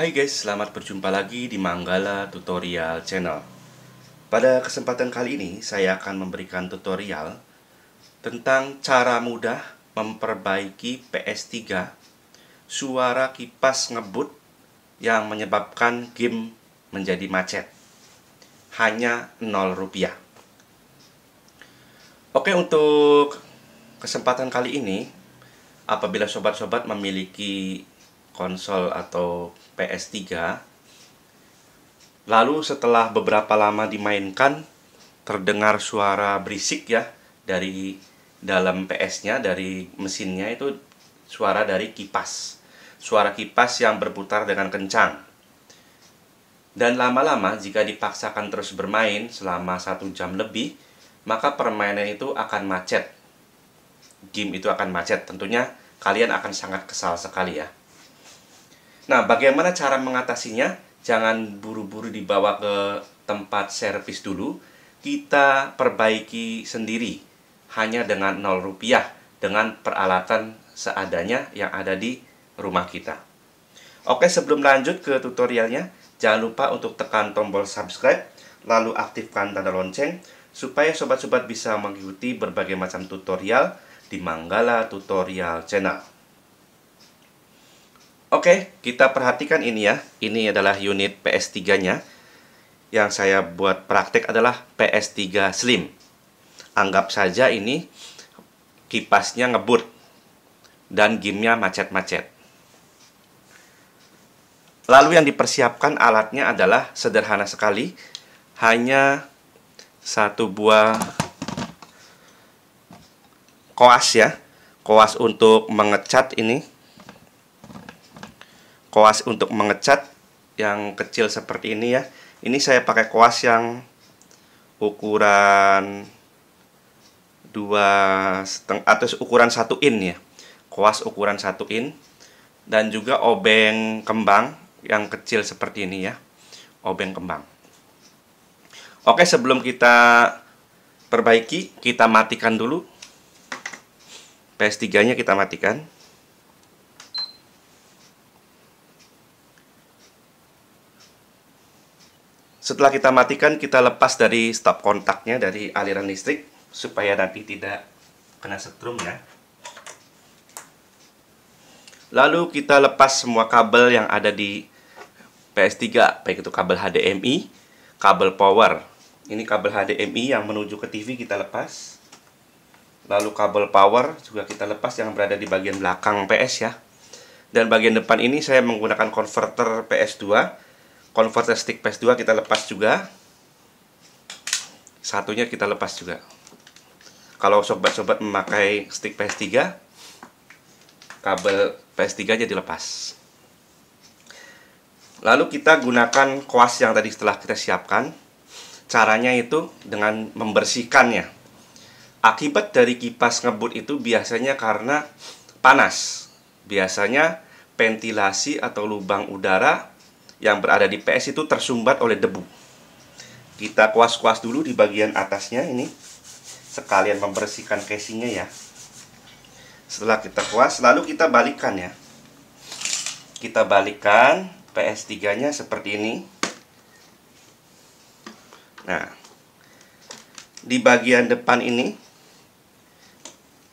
Hai guys, selamat berjumpa lagi di Manggala Tutorial Channel. Pada kesempatan kali ini, saya akan memberikan tutorial tentang cara mudah memperbaiki PS3 suara kipas ngebut yang menyebabkan game menjadi macet. Hanya 0 rupiah. Oke, untuk kesempatan kali ini, apabila sobat-sobat memiliki konsol atau PS3, lalu setelah beberapa lama dimainkan terdengar suara berisik ya dari dalam PS-nya, dari mesinnya, itu suara dari kipas. Suara kipas yang berputar dengan kencang. Dan lama-lama jika dipaksakan terus bermain selama 1 jam lebih, maka permainan itu akan macet. Game itu akan macet. Tentunya kalian akan sangat kesal sekali ya. Nah, bagaimana cara mengatasinya? Jangan buru-buru dibawa ke tempat servis dulu. Kita perbaiki sendiri hanya dengan 0 rupiah dengan peralatan seadanya yang ada di rumah kita. Oke, sebelum lanjut ke tutorialnya, jangan lupa untuk tekan tombol subscribe, lalu aktifkan tanda lonceng supaya sobat-sobat bisa mengikuti berbagai macam tutorial di Manggala Tutorial Channel. Oke, kita perhatikan ini ya. Ini adalah unit PS3-nya. Yang saya buat praktek adalah PS3 Slim. Anggap saja ini kipasnya ngebut dan gamenya macet-macet. Lalu yang dipersiapkan alatnya adalah sederhana sekali. Hanya satu buah koas ya. Koas untuk mengecat ini. Koas untuk mengecat yang kecil seperti ini ya. Ini saya pakai koas yang ukuran 2,5 atau ukuran 1 in ya. Koas ukuran 1 in. Dan juga obeng kembang yang kecil seperti ini ya. Obeng kembang. Oke, sebelum kita perbaiki, kita matikan dulu. PS3-nya kita matikan. Setelah kita matikan, kita lepas dari stop kontaknya, dari aliran listrik, supaya nanti tidak kena setrum ya. Lalu kita lepas semua kabel yang ada di PS3, baik itu kabel HDMI, kabel power. Ini kabel HDMI yang menuju ke TV kita lepas. Lalu kabel power juga kita lepas yang berada di bagian belakang PS ya. Dan bagian depan ini saya menggunakan konverter PS2. Konverter stick PS2 kita lepas juga. Satunya kita lepas juga. Kalau sobat-sobat memakai stick PS3, kabel PS3 aja dilepas. Lalu kita gunakan koas yang tadi setelah kita siapkan. Caranya itu dengan membersihkannya. Akibat dari kipas ngebut itu biasanya karena panas. Biasanya ventilasi atau lubang udara yang berada di PS itu tersumbat oleh debu. Kita kuas-kuas dulu di bagian atasnya ini, sekalian membersihkan casingnya ya. Setelah kita kuas, lalu kita balikkan ya. Kita balikkan PS3-nya seperti ini. Nah, di bagian depan ini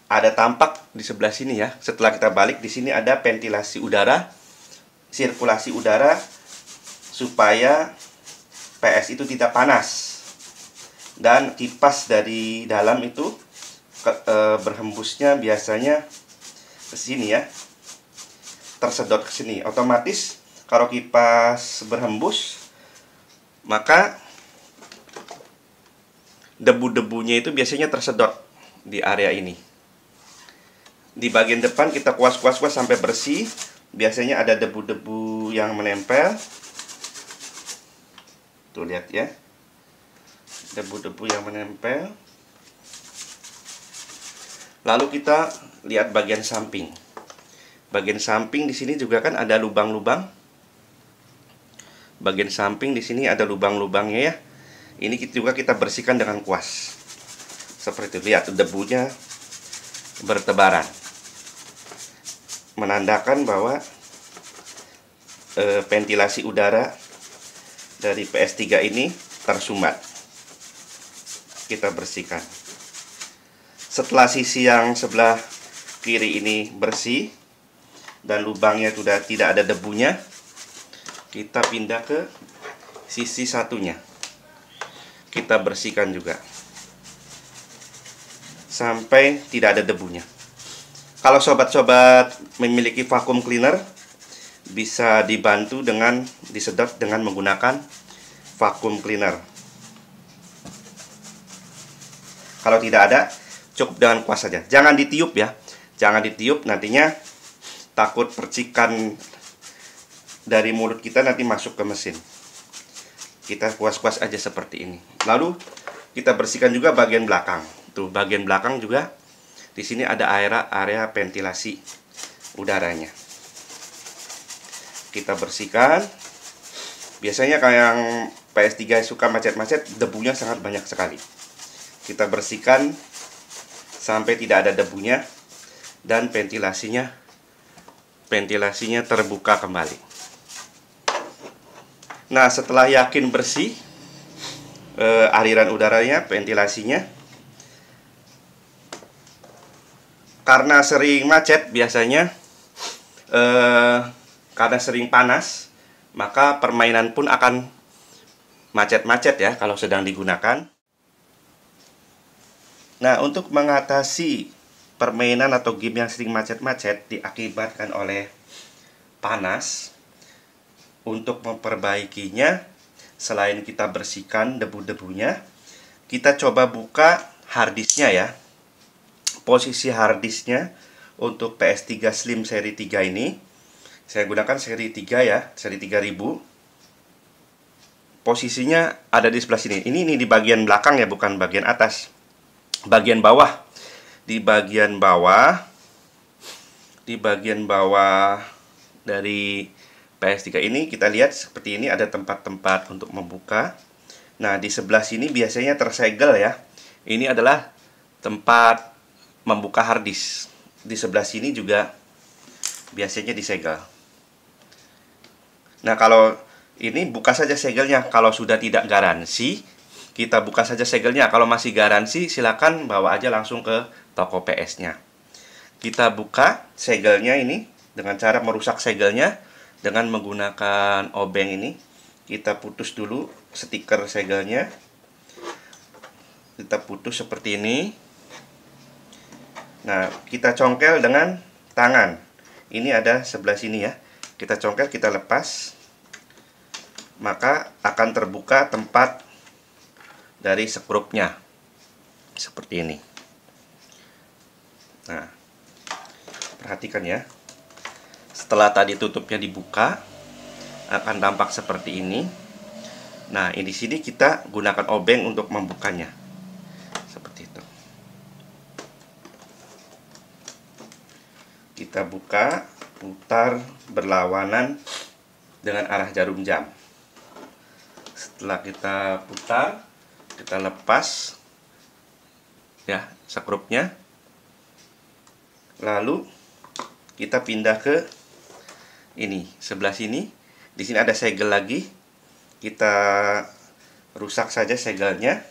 ada tampak di sebelah sini ya. Setelah kita balik, di sini ada ventilasi udara, sirkulasi udara, supaya PS itu tidak panas. Dan kipas dari dalam itu berhembusnya biasanya ke sini ya. Tersedot ke sini. Otomatis kalau kipas berhembus, maka debu-debunya itu biasanya tersedot di area ini. Di bagian depan kita kuas-kuas sampai bersih. Biasanya ada debu-debu yang menempel. Tuh lihat ya. Debu-debu yang menempel. Lalu kita lihat bagian samping. Bagian samping di sini juga kan ada lubang-lubang. Bagian samping di sini ada lubang-lubangnya ya. Ini juga kita bersihkan dengan kuas. Seperti itu, lihat debunya bertebaran. Menandakan bahwa ventilasi udara dari PS3 ini tersumbat. Kita bersihkan. Setelah sisi yang sebelah kiri ini bersih dan lubangnya sudah tidak ada debunya, kita pindah ke sisi satunya. Kita bersihkan juga sampai tidak ada debunya. Kalau sobat-sobat memiliki vacuum cleaner, bisa dibantu dengan disedot dengan menggunakan vacuum cleaner. Kalau tidak ada, cukup dengan kuas saja. Jangan ditiup ya. Jangan ditiup, nantinya takut percikan dari mulut kita nanti masuk ke mesin. Kita kuas-kuas aja seperti ini. Lalu kita bersihkan juga bagian belakang. Tuh, bagian belakang juga di sini ada area ventilasi udaranya. Kita bersihkan. Biasanya kayak yang PS3 suka macet-macet, debunya sangat banyak sekali. Kita bersihkan sampai tidak ada debunya dan ventilasinya terbuka kembali. Nah, setelah yakin bersih aliran udaranya, ventilasinya, karena sering macet biasanya, karena sering panas, maka permainan pun akan macet-macet ya kalau sedang digunakan. Nah, untuk mengatasi permainan atau game yang sering macet-macet diakibatkan oleh panas, untuk memperbaikinya, selain kita bersihkan debu-debunya, kita coba buka harddisknya ya. Posisi harddisknya untuk PS3 Slim seri 3 ini, saya gunakan seri 3 ya, seri 3000. Posisinya ada di sebelah sini. Ini di bagian belakang ya, bukan bagian atas. Bagian bawah. Di bagian bawah dari PS3 ini kita lihat seperti ini, ada tempat-tempat untuk membuka. Nah, di sebelah sini biasanya tersegel ya. Ini adalah tempat membuka harddisk. Di sebelah sini juga biasanya disegel. Nah, kalau ini buka saja segelnya. Kalau sudah tidak garansi, kita buka saja segelnya. Kalau masih garansi, silakan bawa aja langsung ke toko PS-nya. Kita buka segelnya ini dengan cara merusak segelnya dengan menggunakan obeng ini. Kita putus dulu stiker segelnya. Kita putus seperti ini. Nah, kita congkel dengan tangan. Ini ada sebelah sini ya. Kita congkel, kita lepas. Maka akan terbuka tempat dari skrupnya. Seperti ini. Nah, perhatikan ya. Setelah tadi tutupnya dibuka, akan tampak seperti ini. Nah, di sini kita gunakan obeng untuk membukanya. Seperti itu. Kita buka, putar berlawanan dengan arah jarum jam. Setelah kita putar, kita lepas ya skrupnya. Lalu kita pindah ke ini, sebelah sini. Di sini ada segel lagi. Kita rusak saja segelnya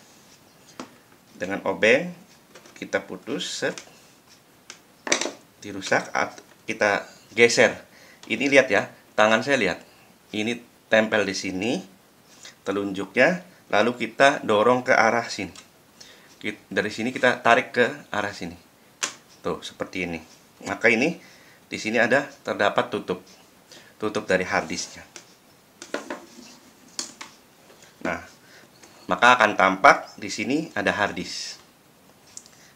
dengan obeng. Kita putus, set. Dirusak, kita geser. Ini lihat ya, tangan saya lihat. Ini tempel di sini, telunjuknya. Lalu kita dorong ke arah sini. Dari sini kita tarik ke arah sini. Tuh, seperti ini. Maka ini di sini ada terdapat tutup dari harddisknya. Nah, maka akan tampak di sini ada harddisk.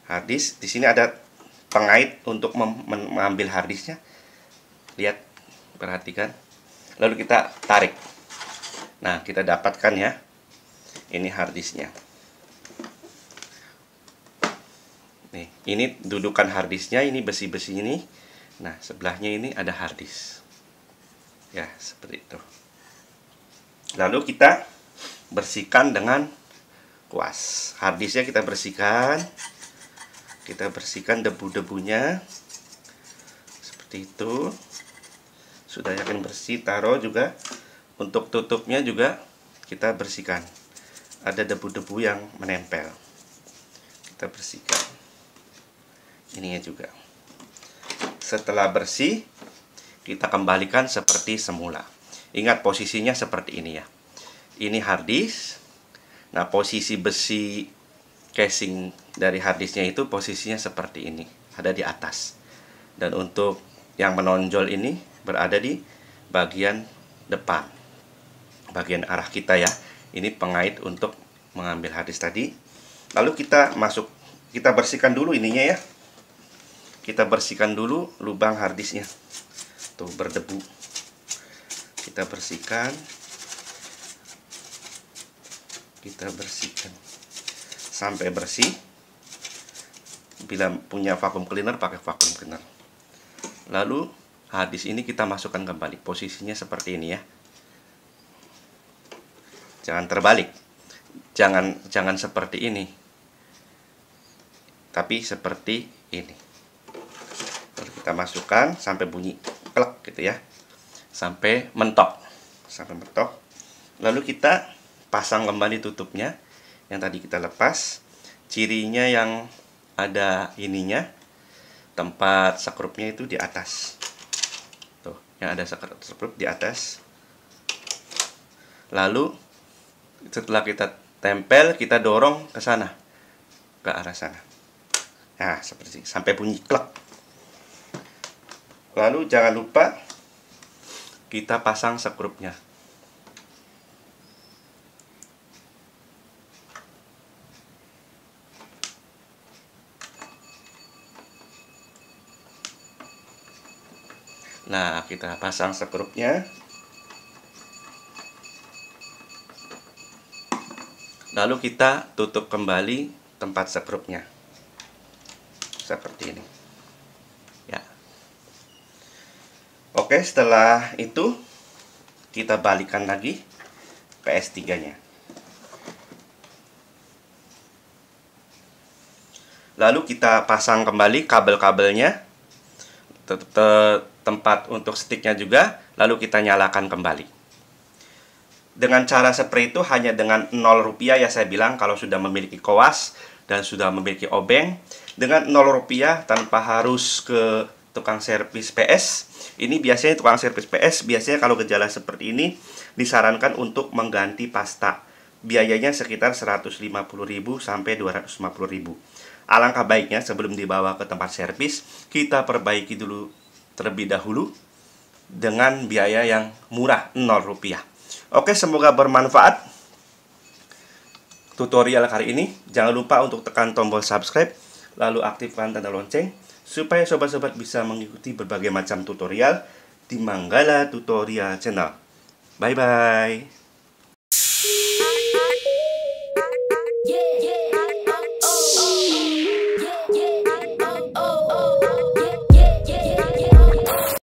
Harddisk di sini ada pengait untuk mengambil harddisknya. Lihat, perhatikan. Lalu kita tarik. Nah, kita dapatkan ya. Ini harddisknya. Nih, ini dudukan harddisknya, ini besi-besi ini. Nah, sebelahnya ini ada harddisk. Ya, seperti itu. Lalu kita bersihkan dengan kuas. Harddisknya kita bersihkan. Kita bersihkan debu-debunya. Seperti itu. Sudah yakin bersih, taruh juga. Untuk tutupnya juga kita bersihkan. Ada debu-debu yang menempel. Kita bersihkan. Ininya juga. Setelah bersih, kita kembalikan seperti semula. Ingat posisinya seperti ini ya. Ini hard disk. Nah, posisi besi casing dari hard disknya itu posisinya seperti ini, ada di atas. Dan untuk yang menonjol ini berada di bagian depan, bagian arah kita ya. Ini pengait untuk mengambil hard disk tadi. Lalu kita bersihkan dulu ininya ya. Kita bersihkan dulu lubang hard disknya. Tuh berdebu. Kita bersihkan. Kita bersihkan sampai bersih. Bila punya vacuum cleaner, pakai vacuum cleaner. Lalu hard disk ini kita masukkan kembali. Posisinya seperti ini ya. Jangan terbalik. Jangan seperti ini. Tapi seperti ini. Lalu kita masukkan sampai bunyi klek gitu ya. Sampai mentok. Sampai mentok. Lalu kita pasang kembali tutupnya yang tadi kita lepas. Cirinya yang ada ininya, tempat sekrupnya itu di atas. Tuh, yang ada sekrup di atas. Lalu setelah kita tempel, kita dorong ke sana, ke arah sana. Nah, seperti ini, sampai bunyi klek. Lalu jangan lupa kita pasang sekrupnya. Nah, kita pasang sekrupnya. Lalu kita tutup kembali tempat sekrupnya. Seperti ini. Ya. Oke, setelah itu kita balikan lagi PS3-nya. Lalu kita pasang kembali kabel-kabelnya, tempat untuk sticknya juga, lalu kita nyalakan kembali. Dengan cara seperti itu hanya dengan Rp0 ya saya bilang, kalau sudah memiliki koas dan sudah memiliki obeng. Dengan Rp0 tanpa harus ke tukang servis PS. Ini biasanya tukang servis PS biasanya kalau gejala seperti ini disarankan untuk mengganti pasta. Biayanya sekitar 150.000 sampai 250.000. Alangkah baiknya sebelum dibawa ke tempat servis, kita perbaiki dulu terlebih dahulu dengan biaya yang murah, Rp0. Oke, semoga bermanfaat tutorial kali ini. Jangan lupa untuk tekan tombol subscribe, lalu aktifkan tanda lonceng, supaya sobat-sobat bisa mengikuti berbagai macam tutorial di Manggala Tutorial Channel. Bye-bye.